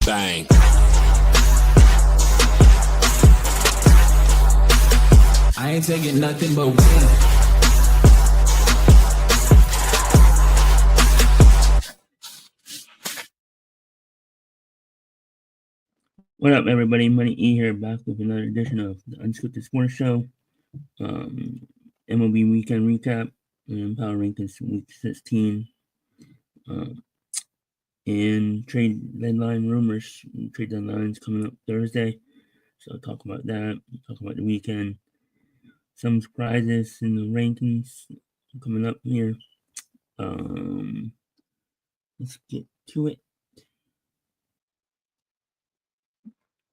Bang. I ain't taking nothing but win. What up, everybody? MoneyE here, back with another edition of the Unscripted Sports Show. MLB weekend recap and power rankings week 16. And trade deadline rumors. Trade deadline's coming up Thursday, so I'll talk about that. Talk about the weekend. Some surprises in the rankings coming up here. Let's get to it.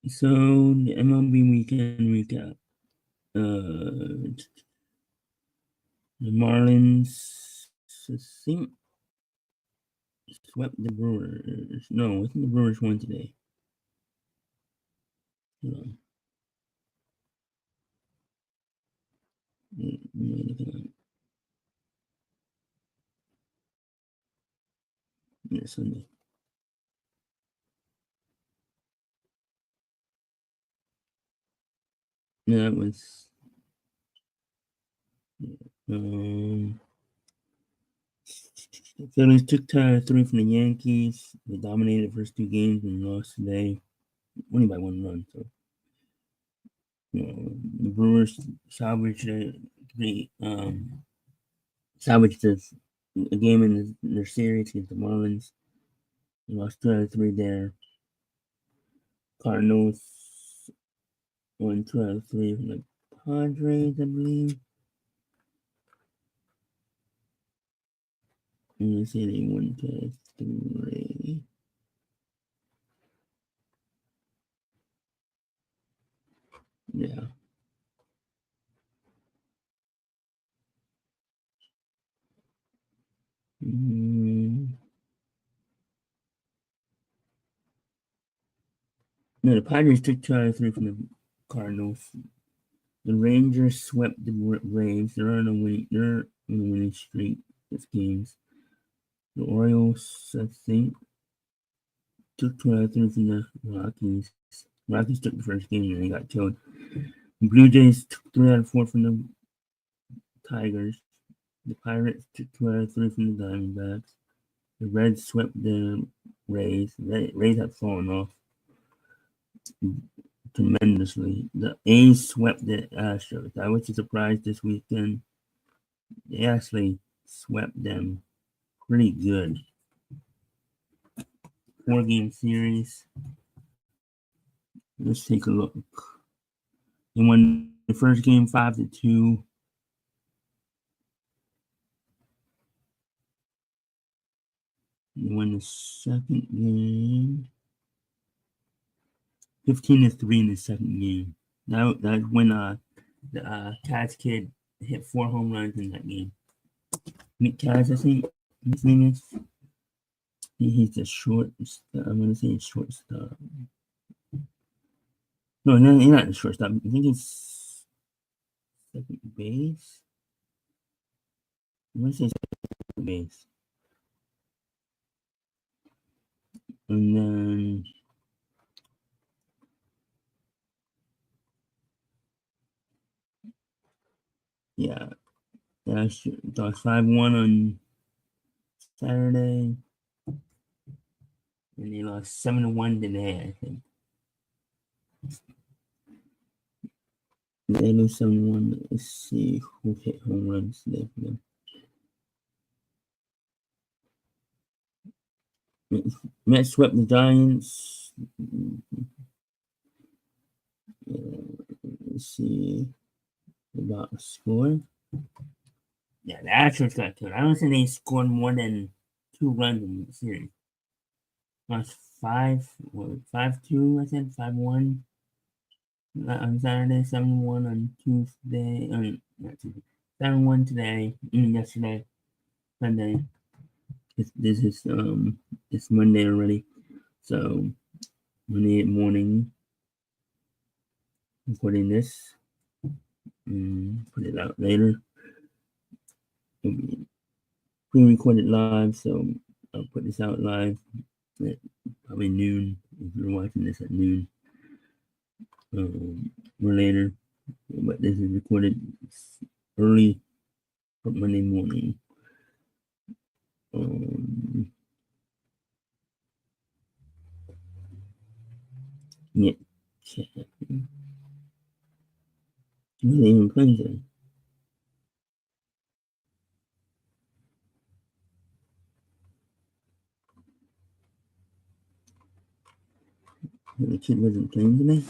So the MLB weekend recap. The Marlins, I think, swept the Brewers. No, I think the Brewers won today. Hold on. Yeah, Sunday. Yeah, that was. The Phillies took tie 3 from the Yankees. They dominated the first 2 games and lost today, only by 1 run. So, the Brewers salvaged salvaged a game in their series against the Marlins. They lost 2 out of 3 there. Cardinals won 2 out of 3 from the Padres, I believe. And they say they won 2 out of 3. Yeah. No, the Padres took 2 out of 3 from the Cardinals. The Rangers swept the Braves. They're on a winning streak this games. The Orioles, I think, took 2 out of 3 from the Rockies. Rockies took the first game and they got killed. The Blue Jays took 3 out of 4 from the Tigers. The Pirates took 2 out of 3 from the Diamondbacks. The Reds swept the Rays. The Rays have fallen off tremendously. The A's swept the Astros. I was surprised this weekend. They actually swept them pretty good. 4-game series. Let's take a look. They won the first game 5-2. They won the second game 15-3 in the second game. That's when the Cats kid hit 4 home runs in that game. Nick Cats, I think his name is. He's the short. I'm gonna say shortstop. No, he's not the shortstop. I think he's second base. I'm gonna say second base. And then yeah, that was 5-1 on Saturday, and they lost 7-1 today, I think. They lose 7-1. Let's see who hit home runs today for them. Mets swept the Giants. Let's see about a score. Yeah, the Astros got killed. I don't think they scored more than 2 runs in the series. Lost 5-2, I said 5-1 on Saturday, 7-1 on Tuesday. Not Tuesday. 7-1 today. Yesterday, Sunday. This is it's Monday already, so Monday morning. Recording this, put it out later. It'll be pre-recorded live, so I'll put this out live at probably noon if you're watching this at noon or later. But this is recorded early Monday morning. Yeah. They even playing today. The kid wasn't playing today.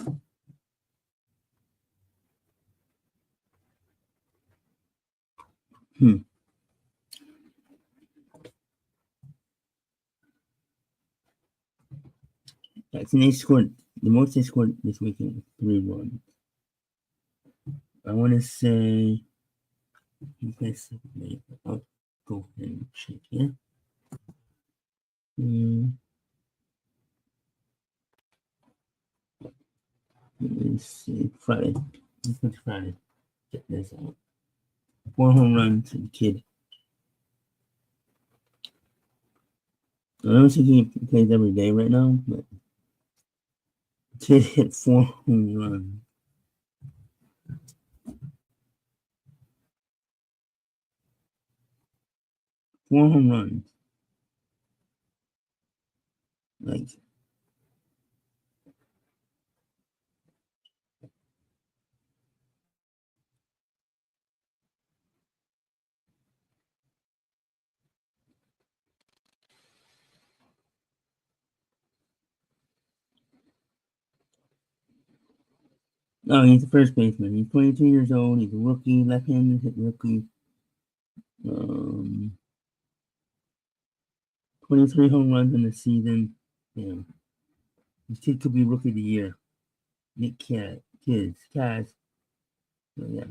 I think they scored the most they scored this weekend was 3-1. I want to say I'll go ahead and check here. Let's see. Friday. This Friday. Check this out. 4 home runs to the kid. I don't think he plays every day right now, but the kid hit 4 home runs. 4 home runs. Like, oh, he's a first baseman. He's 22 years old. He's a rookie, left-handed hit rookie. 23 home runs in the season. Yeah. This kid could be rookie of the year. Nick Kaz. So, yeah.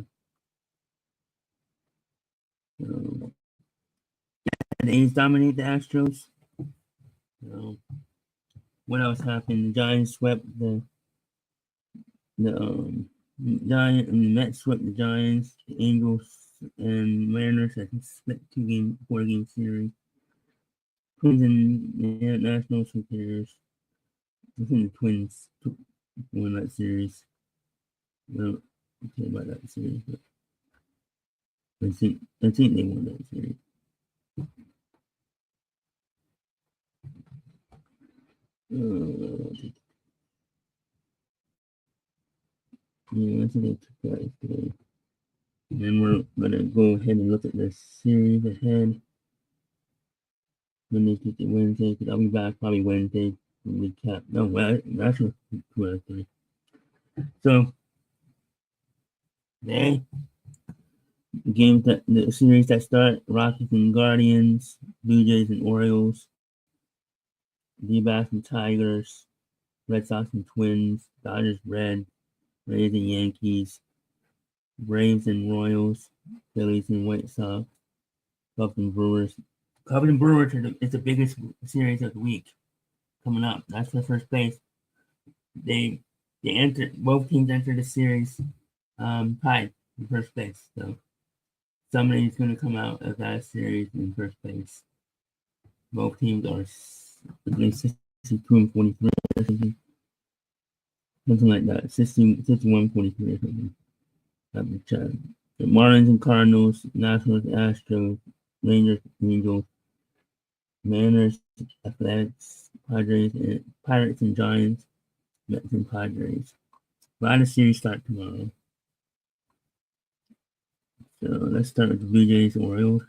The A's dominate the Astros. What else happened? The Giants swept the Mets swept the Giants. The Angels and Mariners had split 4-game series. Twins and the Nationals, who cares? I think the Twins won that series. I don't care about that series, but I think they won that series. Yeah, I think they took that today. And then we're gonna go ahead and look at the series ahead. Monday, Tuesday, Wednesday, because I'll be back probably Wednesday to recap. No, well, actually, Wednesday. So, today, the series that start, Rockies and Guardians, Blue Jays and Orioles, D-backs and Tigers, Red Sox and Twins, Dodgers, Rays and Yankees, Braves and Royals, Phillies and White Sox, Cubs and Brewers. Cubs and Brewers is the biggest series of the week coming up. That's for first place. Both teams entered the series tied in first place. So somebody's going to come out of that series in first place. Both teams are, I believe, 62 and 43 or something. Something like that. 61, 43 or something. The Marlins and Cardinals, Nationals, Astros, Rangers, Angels, Mariners, Athletics, Pirates and Giants, Mets and Padres. A lot of series start tomorrow. So let's start with the Blue Jays Orioles.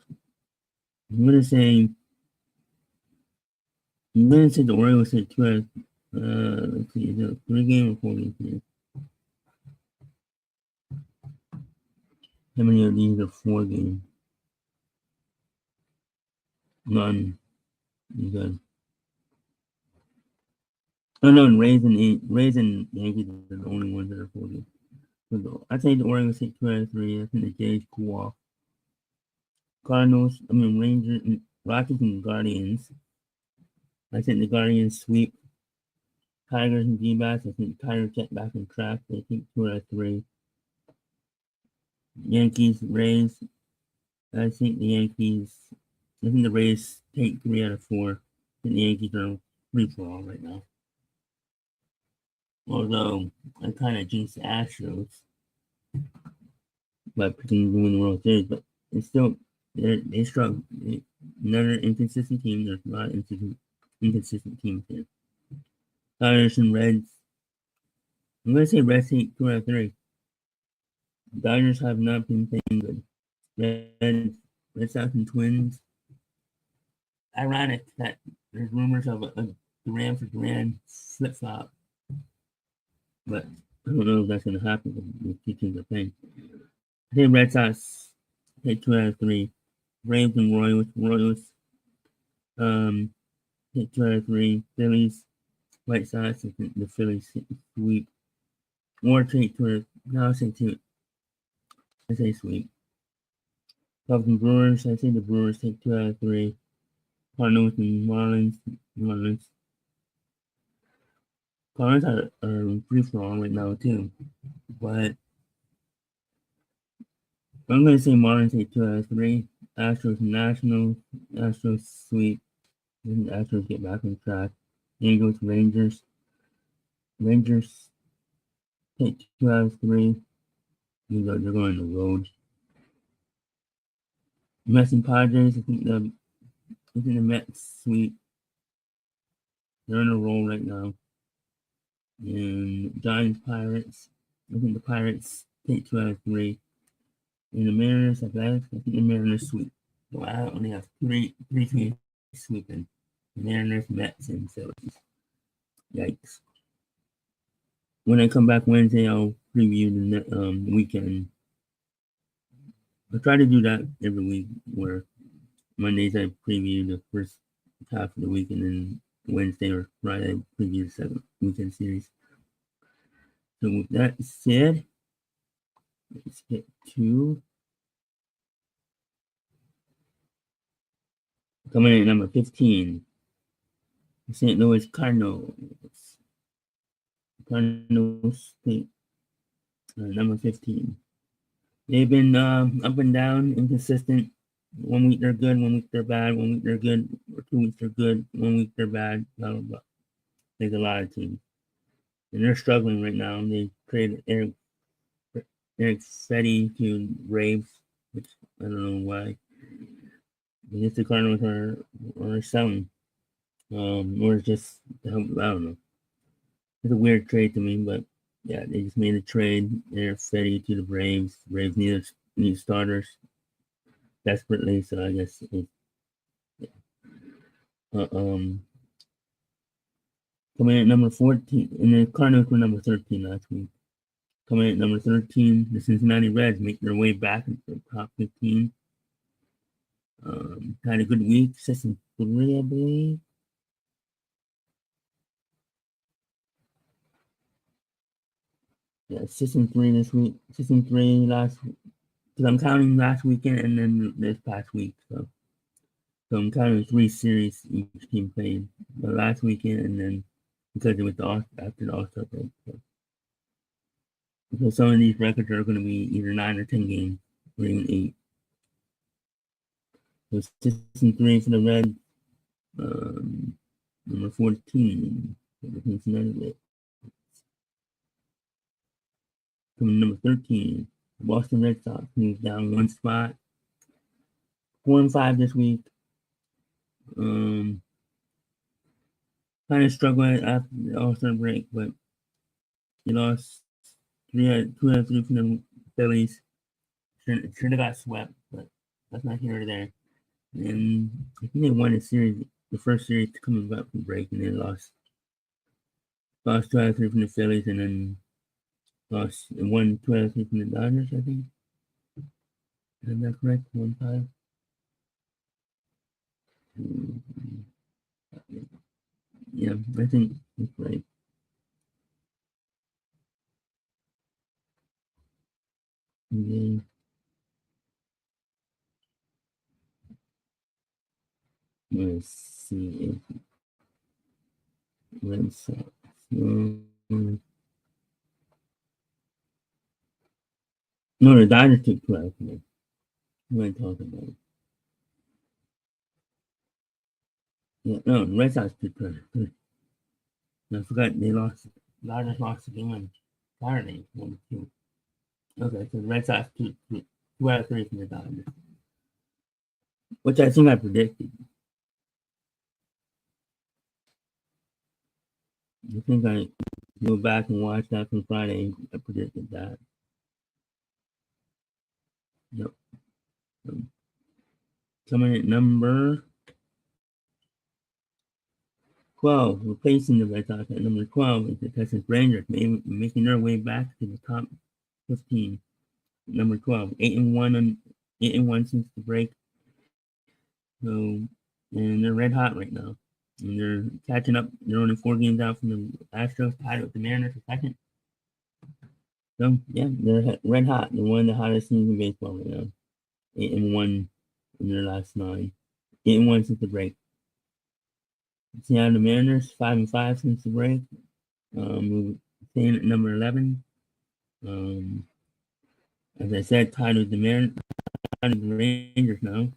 I'm gonna say the Orioles hit 2 let's see, is it a 3-game or 4-game series? How many of these are 4-game? None. Good. Oh no, and Rays and Yankees are the only ones that are 4-game. So I think the Orioles hit 2 out of 3. I think the Jays cool off. Rangers, Rockies and Guardians. I think the Guardians sweep. Tigers and D-backs. I think Tigers get back on track. They think 2 out of 3. Yankees, Rays. I think the Rays take 3 out of 4. I think the Yankees are free for all right now. Although I kind of jinxed the Astros by picking them to win the World Series, but it's still they struggle. Another inconsistent team. There's a lot of inconsistent teams here. Dodgers and Reds. I'm gonna say Reds take 2 out of 3. Dodgers have not been playing good. Red Sox and Twins. Ironic that there's rumors of a Duran for Duran flip flop, but I don't know if that's gonna happen with two teams are playing. I think Red Sox take 2 out of 3. Braves and Royals take 2 out of 3. Phillies, White Sox, I think the Phillies sweep. Or take 2. No, I say 2. I say sweep. Cubs and Brewers, I say the Brewers take 2 out of 3. Cardinals and Marlins. Cardinals are free for all right now too, but I'm gonna say Marlins take 2 out of 3. Astros and Nationals. Astros sweep. And the Astros get back on track. Angels, Rangers. Rangers take 2 out of 3. Even though they're going on the road. Mets and Padres. I think the Mets sweep. They're on a roll right now. And Giants, Pirates. I think the Pirates take 2 out of 3. And the Mariners, Athletics. I think the Mariners sweep. So I only have three teams sweeping. Mariners, Mets, and Phillies. Yikes. When I come back Wednesday, I'll preview the weekend. I try to do that every week, where Mondays I preview the first half of the week, and then Wednesday or Friday I preview the second weekend series. So with that said, let's get to coming in at number 15. St. Louis Cardinals. Cardinals take number 15. They've been up and down, inconsistent. 1 week they're good, 1 week they're bad, 1 week they're good, or 2 weeks they're good, 1 week they're bad, blah, blah, blah. There's a lot of teams. And they're struggling right now. They traded Eric Fetty to Braves, which I don't know why. I guess the Cardinals are selling. Or just, I don't know. It's a weird trade to me, but yeah, they just made a trade. Eric Fetty to the Braves. The Braves need starters desperately, so I guess yeah. Coming in at number 14, and the Cardinals were number 13 last week. Coming in at number 13, the Cincinnati Reds make their way back into the top 15. Had a good week, 6-3, I believe. Yeah, 6-3 this week. 6-3 last week. Because I'm counting last weekend and then this past week. So I'm counting 3 series each team played. The last weekend and then because it was after the All-Star break. So some of these records are going to be either 9 or 10 games, or even 8. So 6-3 for the Reds. Number 14 for the Cincinnati Reds. Coming number 13, the Boston Red Sox moved down 1 spot. 4-5 this week. Kind of struggling after the All-Star break, but they lost 2 out of 3 from the Phillies. Should have got swept, but that's not here or there. And I think they won the first series coming back from break, and they lost 2 out of 3 from the Phillies, and then lost and won 2 out of 3 from the Dodgers, I think. Is that correct? 1-5. Yeah, I think that's right. And then let's see if Red Sox. No, the Dodgers took 2 out of 3. What am I talking about? Yeah, no, the Red Sox took 2 out of 3. I forgot they lost Dodgers lost the game on Saturday, 1-2. Okay, so the Red Sox two out of three from the Dodgers, which I think I predicted. I think I go back and watch that from Friday. I predicted that. Yep. Coming at number 12, replacing the Red Sox at number 12 is the Texas Rangers, making their way back to the top 15. Number 12, 8-1 since the break. So, and they're red hot right now. And they're catching up. They're only 4 games out from the Astros, tied with the Mariners for second. So, yeah, they're red hot. They're one of the hottest teams in baseball right now. 8-1 in their last 9. 8-1 since the break. Seattle Mariners, 5-5 since the break. Staying at number 11. As I said, tied with the Rangers now.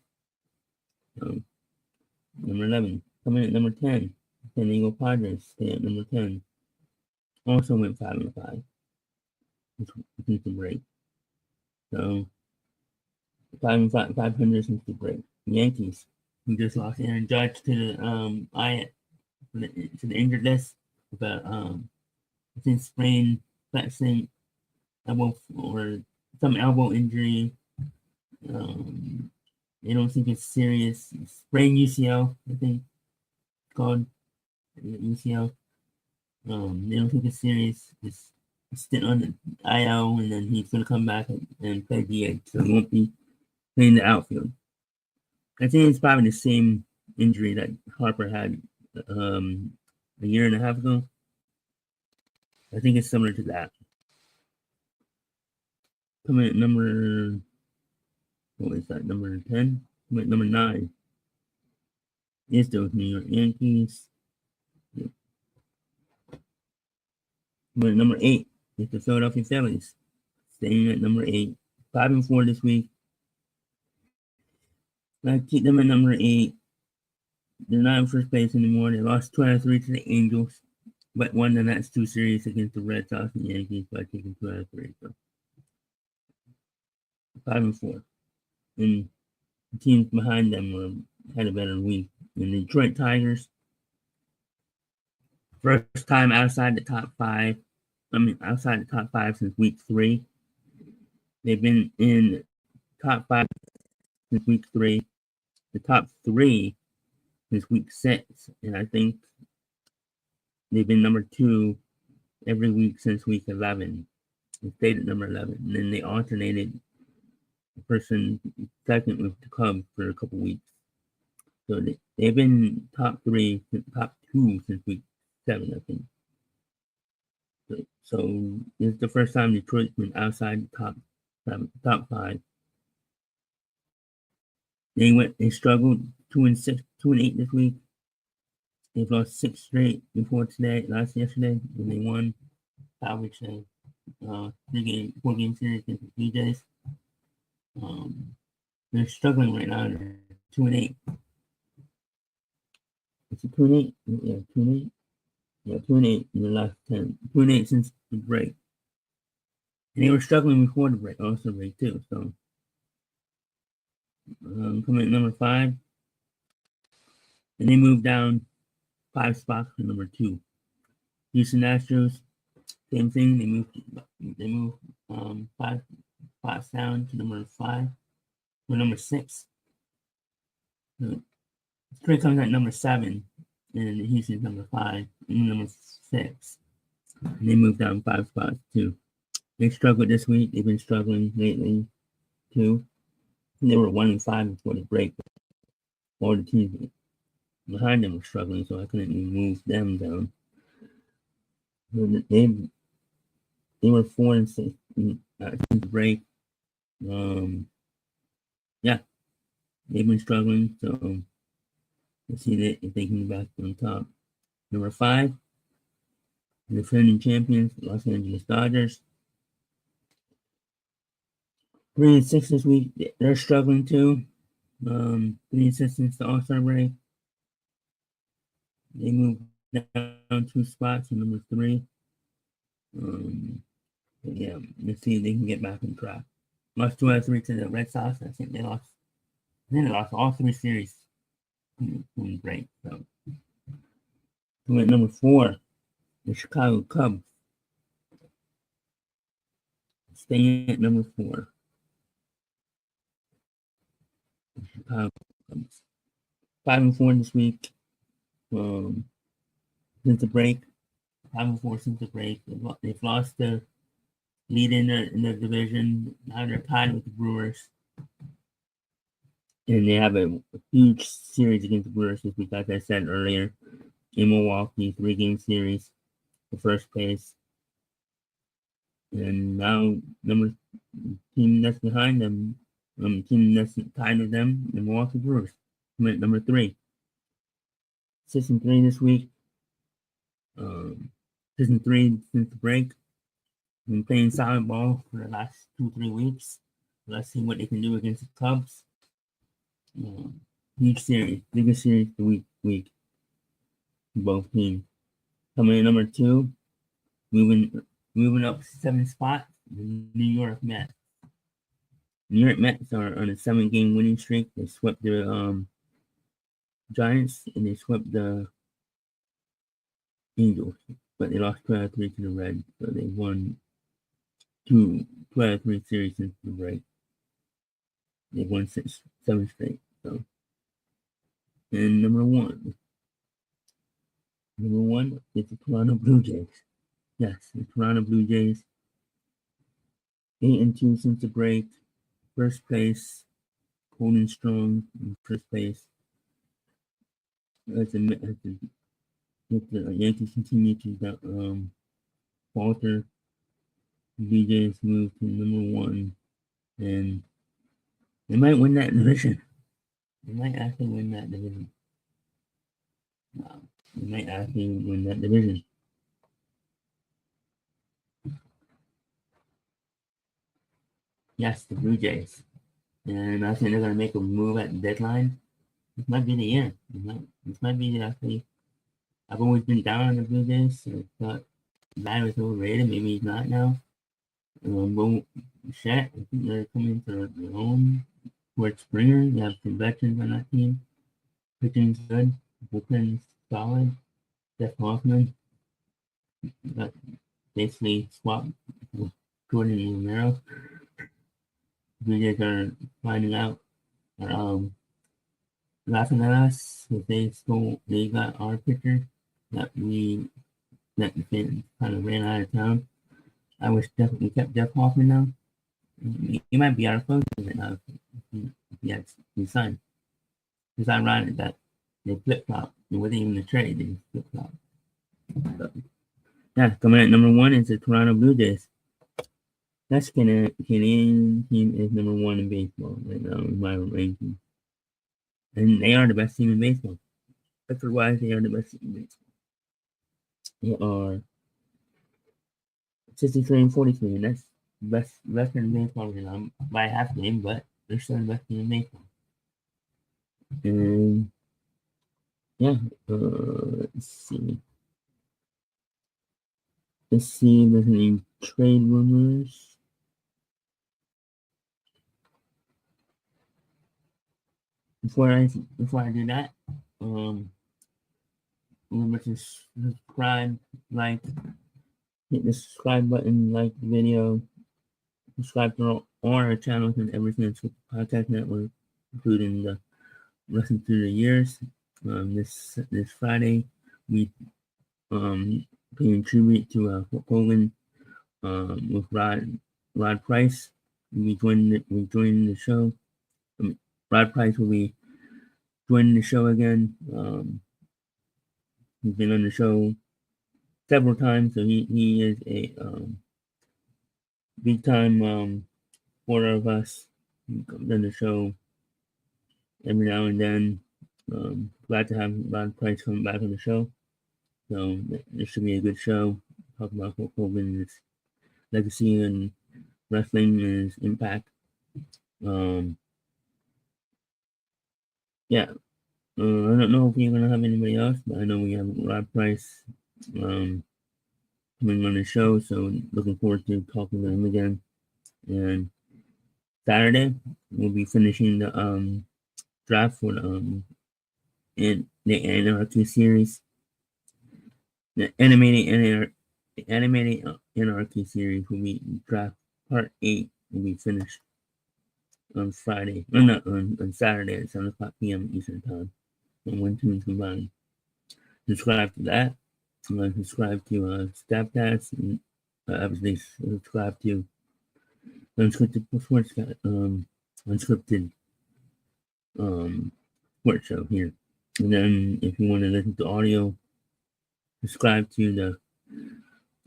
Number 11. Coming at number 10. San Diego Padres stay at number 10. Also went 5-5 since the break. So 500 since the break. Yankees, who just lost Aaron Judge to the injured list with a I think sprained flexing elbow or some elbow injury. They don't think it's serious. Sprained UCL, I think it's called UCL. They don't think it's serious. It's still on the IL, and then he's gonna come back and play DH, so he won't be playing the outfield. I think it's probably the same injury that Harper had a year and a half ago. I think it's similar to that. Coming at number, what is that, number 10? Coming at number 9 is those New York Yankees. Coming at number 8 is the Philadelphia Phillies. Staying at number 8. 5-4 this week. I keep them at number 8. They're not in first place anymore. They lost 2-3 to the Angels, but won the next 2 series against the Red Sox and Yankees by taking 2-3. So 5-4. And the teams behind them had a better week. And the Detroit Tigers, first time outside the top 5. Outside the top 5 since week 3. They've been in top 5 since week 3. The top 3 since week 6. And I think they've been number 2 every week since week 11. They stayed at number 11. And then they alternated the person second with the Cubs for a couple weeks. So they've been top 3, top 2 since week 7, I think. So it's the first time Detroit's been outside the top 5. They struggled 2-6, 2-8 this week. They've lost 6 straight before yesterday, and they won salvage a 4-game series against the Blue Jays. They're struggling right now. They're 2-8. It's a 2-8. Yeah, 2-8. Yeah, 2-8 in the last 10. 2-8 since the break. And they were struggling before the break, also break too. So coming at number 5. And they moved down 5 spots to number 2. Houston Astros, same thing. They moved 5 spots down to number 5. Or number 6. Detroit comes at number 7, and Houston's number 5, and number 6. And they moved down 5 spots too. They struggled this week. They've been struggling lately too. They were 1-5 before the break. All the teams behind them were struggling, so I couldn't even move them down. They were 4-6 since the break. Yeah, they've been struggling, so let's see if they can get back on top. Number 5, the defending champions, Los Angeles Dodgers. 3-6 this week. They're struggling too. 3-6 since the All-Star break. They moved down 2 spots to number 3. But yeah, let's see if they can get back on track. Lost 2 out of 3 to the Red Sox. I think they lost. I think they lost all 3 series from the break. So, at number 4, the Chicago Cubs. Staying at number 4, the Chicago Cubs. 5-4 this week. Since the break, 5-4 since the break. They've lost the lead in the division. Now they're tied with the Brewers. And they have a huge series against the Brewers this week, like I said earlier, in Milwaukee, 3-game series for first place. And now, team that's behind them, team that's tied with them, the Milwaukee Brewers, number 3. 6-3 this week. 6-3 since the break. Been playing solid ball for the last 2-3 weeks. Let's see what they can do against the Cubs. Huge series, biggest series the week for both teams. Coming in number 2, moving up 7 spots, the New York Mets. New York Mets are on a 7-game winning streak. They swept the Giants and they swept the Angels, but they lost 2 out of 3 to the Reds. So they won 2 out of 3 series since the break. They won 7 straight. So, and number 1 is the Toronto Blue Jays. Yes, the Toronto Blue Jays. 8-2 since the break. First place, cold and strong in first place. As the Yankees continue to falter, the Blue Jays move to number 1, and they might win that division. They might actually win that division. Wow. They might actually win that division. Yes, the Blue Jays. And I think they're going to make a move at the deadline. This might be the year. This might be actually. I've always been down on the Blue Jays. So I thought Matt was overrated. Maybe he's not now. But Shat, I think they're coming to their own. Fort Springer, you have some veterans on that team. Pitching's good. Bullpen's solid. Jeff Hoffman got basically swapped with Jordan Romero. Blue Jays are finding out, laughing at us because they got our pitcher that the fans kind of ran out of town. I wish we kept Jeff Hoffman now. He might be out of focus right now if he had signed. It's ironic that they flip flop. It wasn't even a trade, they flip flop. Yeah, coming at number 1 is the Toronto Blue Jays. That's Canadian team is number 1 in baseball right now in my ranking. And they are the best team in baseball. Record wise, they are the best team in baseball. They are 63-43, and that's the best record in baseball right now by half game, but they're still the best team in baseball. And yeah, let's see if there's any trade rumors. Before I do that, remember to subscribe, hit the subscribe button, like the video, subscribe to all our channels and everything that's with the podcast network, including the Lesson Through the Years. This Friday, we paying tribute to Hulk Hogan with Rod Price. We joining the show. Rod Price will be joining the show again. He's been on the show several times, so he is a big time supporter of us. He comes on the show every now and then. Glad to have Rod Price come back on the show. So this should be a good show. Talk about Hulk Hogan, his legacy and wrestling and his impact. Yeah. I don't know if we're gonna have anybody else, but I know we have Rod Price. coming on the show, so looking forward to talking to them again. And Saturday, we'll be finishing the draft for the Anarchy series, the animated Anarchy series will be draft part 8 will be finished on Friday, or not on Saturday at 7 o'clock p.m. Eastern Time, on when teams combined. Subscribe to that. Subscribe to Stabcast, and obviously subscribe to Unscripted Sports, Unscripted Sports Show here. And then if you want to listen to audio, subscribe to the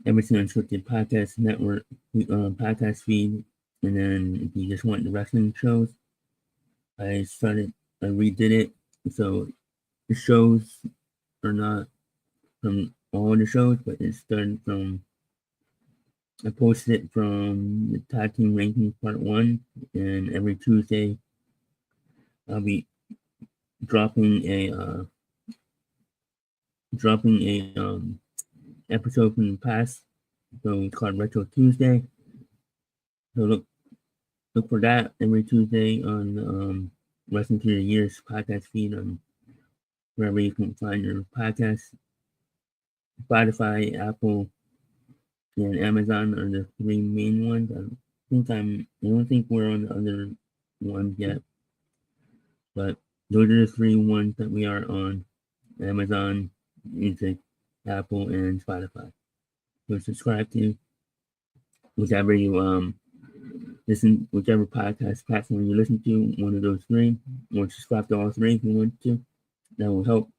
Everything Unscripted Podcast Network podcast feed. And then if you just want the wrestling shows, I redid it. So the shows are not from all the shows, but it started from, I posted it from the Tag Team Rankings Part 1, and every Tuesday I'll be dropping a episode from the past. So it's called Retro Tuesday. So look for that every Tuesday on Wrestling Through the Years podcast feed on wherever you can find your podcast. Spotify, Apple, and Amazon are the 3 main ones. I don't think we're on the other ones yet, but those are the 3 ones that we are on: Amazon Music, Apple, and Spotify. So subscribe to whichever you whichever podcast platform you listen to, one of those 3, or subscribe to all 3 if you want to. That will help.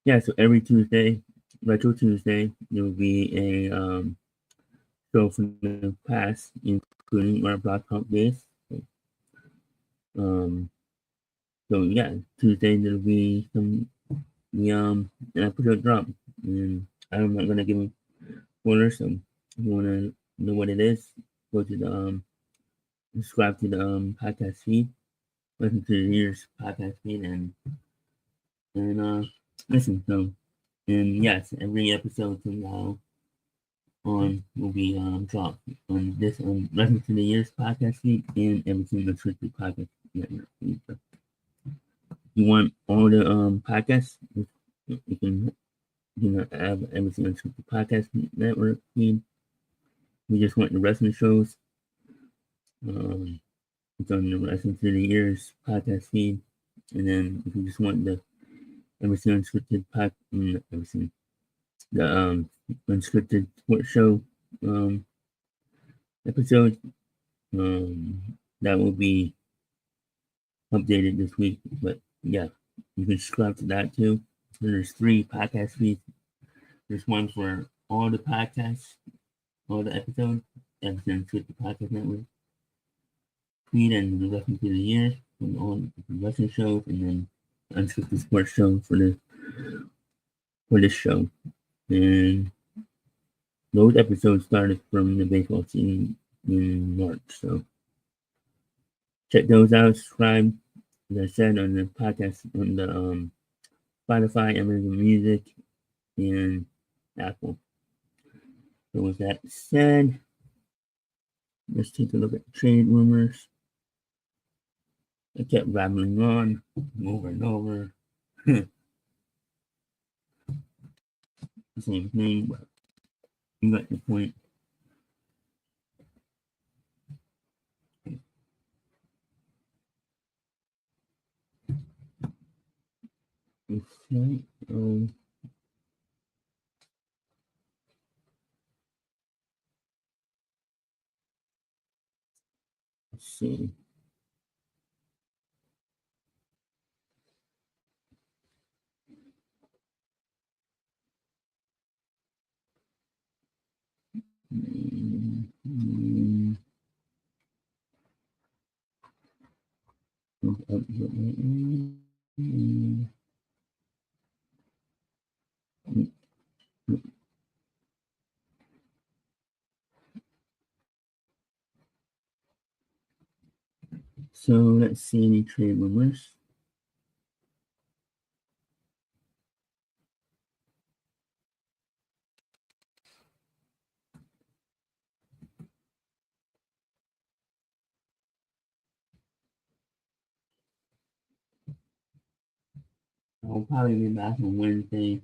Yeah, so every Tuesday, Retro Tuesday, there will be a show from the past, including our Block Pump days. So yeah, Tuesday there'll be an episode drop, and I'm not gonna give spoilers. So if you wanna know what it is, go to the subscribe to the podcast feed, listen to the year's podcast feed, and listen. So, and yes, every episode from now on will be dropped on listen to the year's podcast feed and everything that's with the podcast network feed. So you want all the podcasts, you can have everything on the podcast network feed. We just want the wrestling shows. It's on the Wrestling Through the Years podcast feed. And then if you just want the everything unscripted everything, the unscripted sports show episode, that will be updated this week. But yeah, you can subscribe to that too. There's 3 podcast feeds. There's one for all the podcasts, all the episodes, everything with the podcast network feed, and the Wrestling Through the Years and all the wrestling shows, and then unscripted sports show for this show. And those episodes started from the baseball season in March. So check those out. Subscribe, as I said, on the podcast on the Spotify, Amazon Music, and Apple. So with that said, let's take a look at trade rumors. I kept rambling on over and over. The same thing, but you got the point. Okay. Let's see. So let's see any trade rumors. I'll probably be back on Wednesday.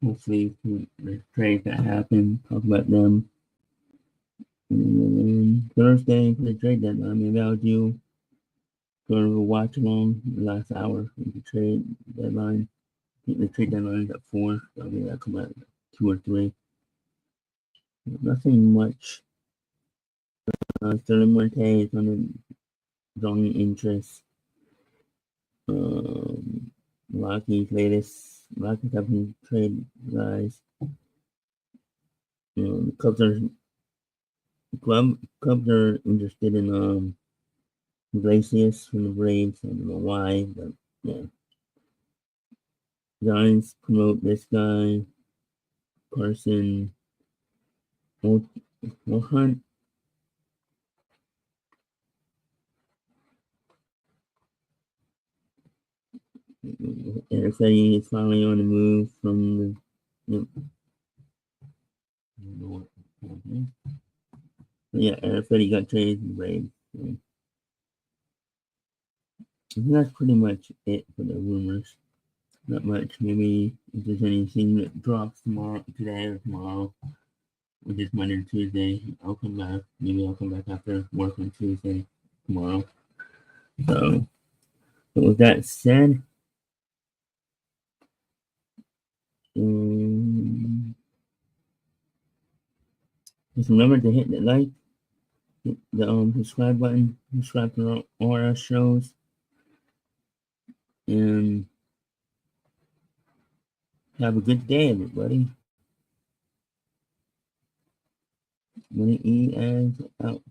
Hopefully, the trades that happen, talk about them. And Thursday for the trade deadline, maybe I'll do sort of a watch along the last hour of the trade deadline. I think the trade deadline is at 4, so maybe I'll come at 2 or 3. Nothing much. Sterling Marte is on the drawing interest. Rockies have some trade guys. The Cubs are interested in Iglesias from the Braves. I don't know why, but yeah. Giants promote this guy, Carson Hunt. Eric is finally on the move from the. Yeah, Eric got traded to the Braves. So. That's pretty much it for the rumors. Not much. Maybe if there's anything that drops today or tomorrow, or just Monday or Tuesday, I'll come back. Maybe I'll come back after work on Tuesday, tomorrow. So with that said, just remember to hit the like, hit the subscribe button, subscribe to all our shows, and have a good day, everybody. MoneyE and out.